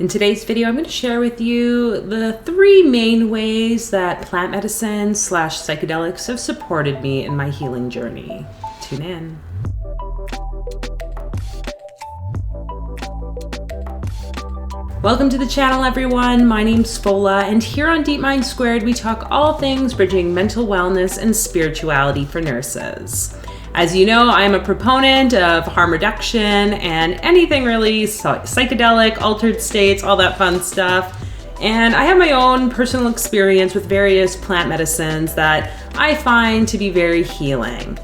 In today's video, I'm going to share with you the 3 main ways that plant medicine / psychedelics have supported me in my healing journey. Tune in. Welcome to the channel, everyone. My name's Fola, and here on Deep Mind Squared, we talk all things bridging mental wellness and spirituality for nurses. As you know, I am a proponent of harm reduction and anything really psychedelic, altered states, all that fun stuff. And I have my own personal experience with various plant medicines that I find to be very healing.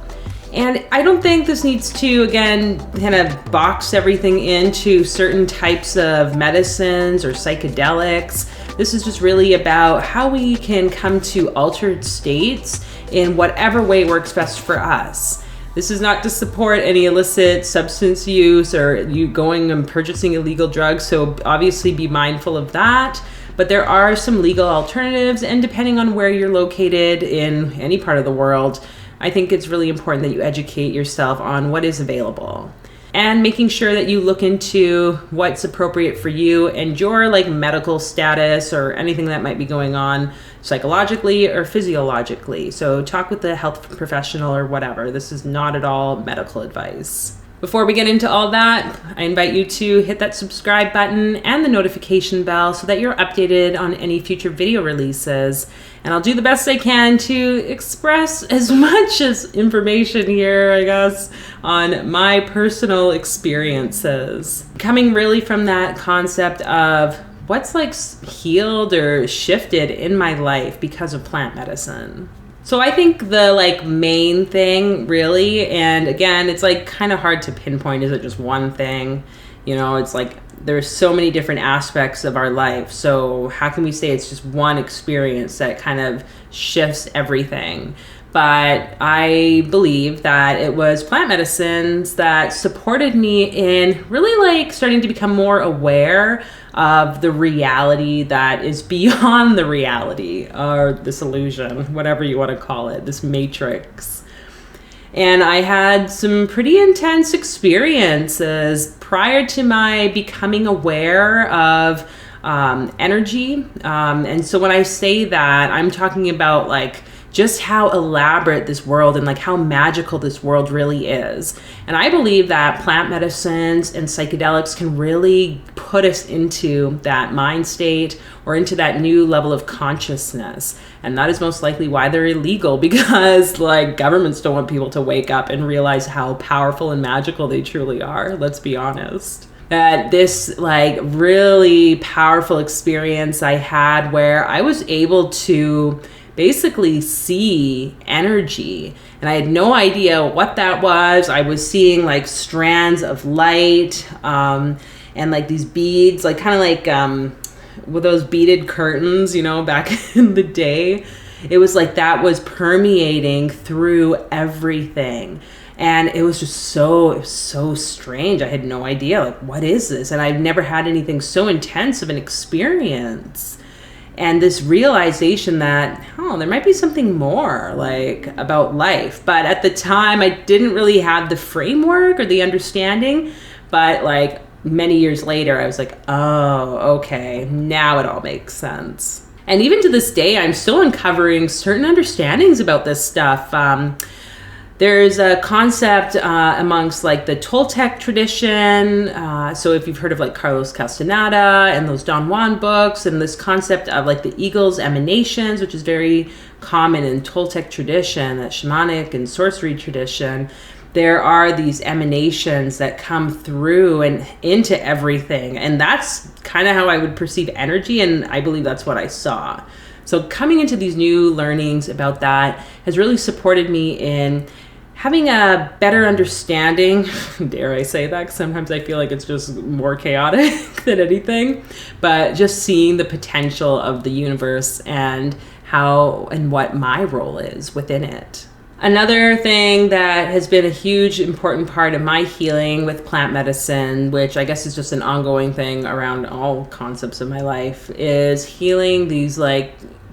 And I don't think this needs to, again, kind of box everything into certain types of medicines or psychedelics. This is just really about how we can come to altered states in whatever way works best for us. This is not to support any illicit substance use or you going and purchasing illegal drugs, so obviously be mindful of that. But there are some legal alternatives, and depending on where you're located in any part of the world, I think it's really important that you educate yourself on what is available. And making sure that you look into what's appropriate for you and your medical status or anything that might be going on psychologically or physiologically. So talk with a health professional or whatever. This is not at all medical advice. Before we get into all that, I invite you to hit that subscribe button and the notification bell so that you're updated on any future video releases. And I'll do the best I can to express as much as information here, I guess, on my personal experiences. Coming really from that concept of what's healed or shifted in my life because of plant medicine. So I think the main thing really, and again, it's kind of hard to pinpoint, is it just one thing? You know, it's there's so many different aspects of our life. So how can we say it's just one experience that kind of shifts everything? But I believe that it was plant medicines that supported me in really starting to become more aware of the reality that is beyond the reality, or this illusion, whatever you want to call it, this matrix. And I had some pretty intense experiences prior to my becoming aware of energy. And so when I say that, I'm talking about just how elaborate this world and how magical this world really is. And I believe that plant medicines and psychedelics can really put us into that mind state or into that new level of consciousness. And that is most likely why they're illegal, because governments don't want people to wake up and realize how powerful and magical they truly are. Let's be honest. That this really powerful experience I had where I was able to basically see energy, and I had no idea what that was. I was seeing strands of light and these beads, with those beaded curtains, back in the day. It was that was permeating through everything. And it was just so strange. I had no idea, what is this? And I've never had anything so intense of an experience. And this realization that, there might be something more about life. But at the time, I didn't really have the framework or the understanding. But many years later, I was oh, okay, now it all makes sense. And even to this day, I'm still uncovering certain understandings about this stuff. There's a concept amongst the Toltec tradition. So if you've heard of Carlos Castaneda and those Don Juan books, and this concept of the eagle's emanations, which is very common in Toltec tradition, that shamanic and sorcery tradition, there are these emanations that come through and into everything. And that's kind of how I would perceive energy, and I believe that's what I saw. So coming into these new learnings about that has really supported me in having a better understanding, dare I say that, 'cause sometimes I feel it's just more chaotic than anything, but just seeing the potential of the universe and how and what my role is within it. Another thing that has been a huge important part of my healing with plant medicine, which I guess is just an ongoing thing around all concepts of my life, is healing these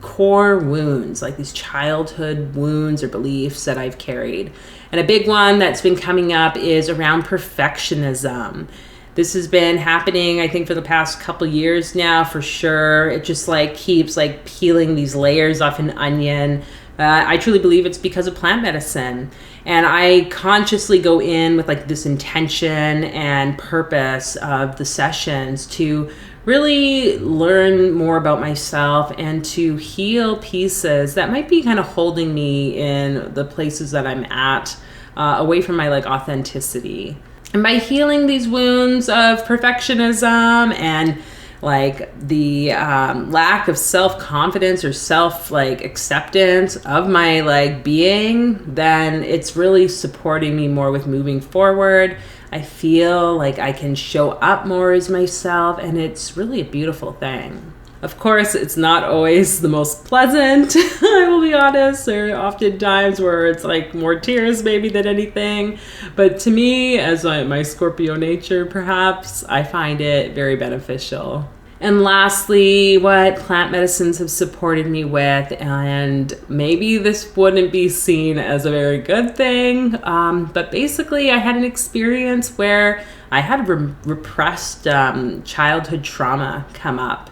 core wounds, these childhood wounds or beliefs that I've carried. And a big one that's been coming up is around perfectionism. This has been happening, I think, for the past couple years now, for sure. It just like keeps like peeling these layers off an onion. I truly believe it's because of plant medicine. And I consciously go in with like this intention and purpose of the sessions to really learn more about myself and to heal pieces that might be kind of holding me in the places that I'm at, away from my like authenticity. And by healing these wounds of perfectionism and like the lack of self-confidence or self like acceptance of my like being, then it's really supporting me more with moving forward. I feel like I can show up more as myself, and it's really a beautiful thing. Of course, it's not always the most pleasant, I will be honest. There are often times where it's like more tears maybe than anything. But to me, as my Scorpio nature perhaps, I find it very beneficial. And lastly, what plant medicines have supported me with, and maybe this wouldn't be seen as a very good thing, but basically I had an experience where I had repressed childhood trauma come up.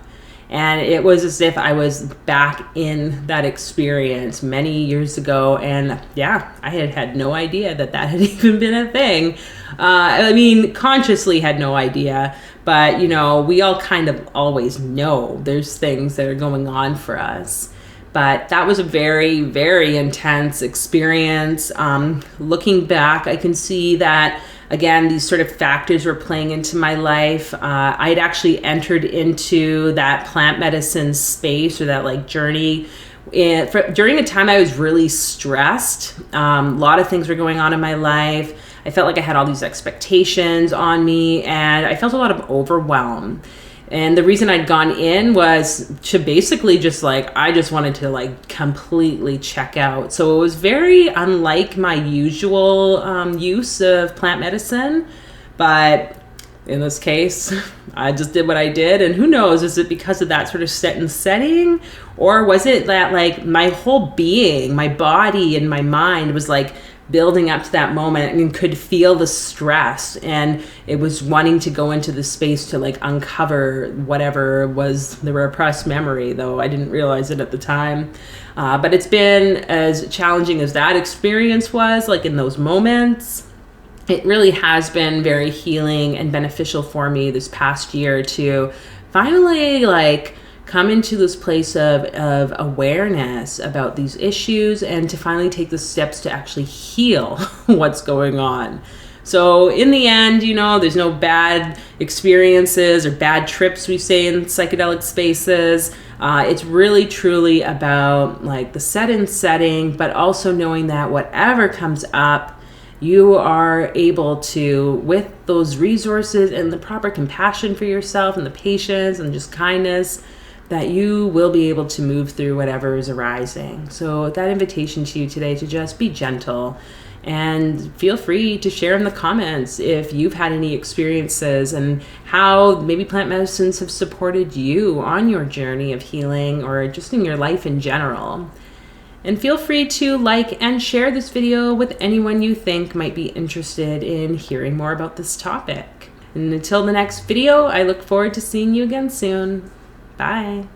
And it was as if I was back in that experience many years ago. And yeah, I had no idea that had even been a thing. I mean, consciously had no idea. But, you know, we all kind of always know there's things that are going on for us. But that was a very, very intense experience. Looking back, I can see that, again, these sort of factors were playing into my life. I had actually entered into that plant medicine space or that like journey during a time I was really stressed. A lot of things were going on in my life. I felt like I had all these expectations on me, and I felt a lot of overwhelm. And the reason I'd gone in was to basically just like, I just wanted to like completely check out. So it was very unlike my usual use of plant medicine. But in this case, I just did what I did. And who knows, is it because of that sort of set and setting? Or was it that like my whole being, my body and my mind was like building up to that moment and could feel the stress, and it was wanting to go into the space to like uncover whatever was the repressed memory, though I didn't realize it at the time. But it's been as challenging as that experience was, like in those moments. It really has been very healing and beneficial for me this past year to finally like come into this place of awareness about these issues and to finally take the steps to actually heal what's going on. So in the end, you know, there's no bad experiences or bad trips, we say in psychedelic spaces. It's really truly about like the set and setting, but also knowing that whatever comes up, you are able to, with those resources and the proper compassion for yourself and the patience and just kindness, that you will be able to move through whatever is arising. So that invitation to you today to just be gentle, and feel free to share in the comments if you've had any experiences and how maybe plant medicines have supported you on your journey of healing or just in your life in general. And feel free to like and share this video with anyone you think might be interested in hearing more about this topic. And until the next video, I look forward to seeing you again soon. Bye.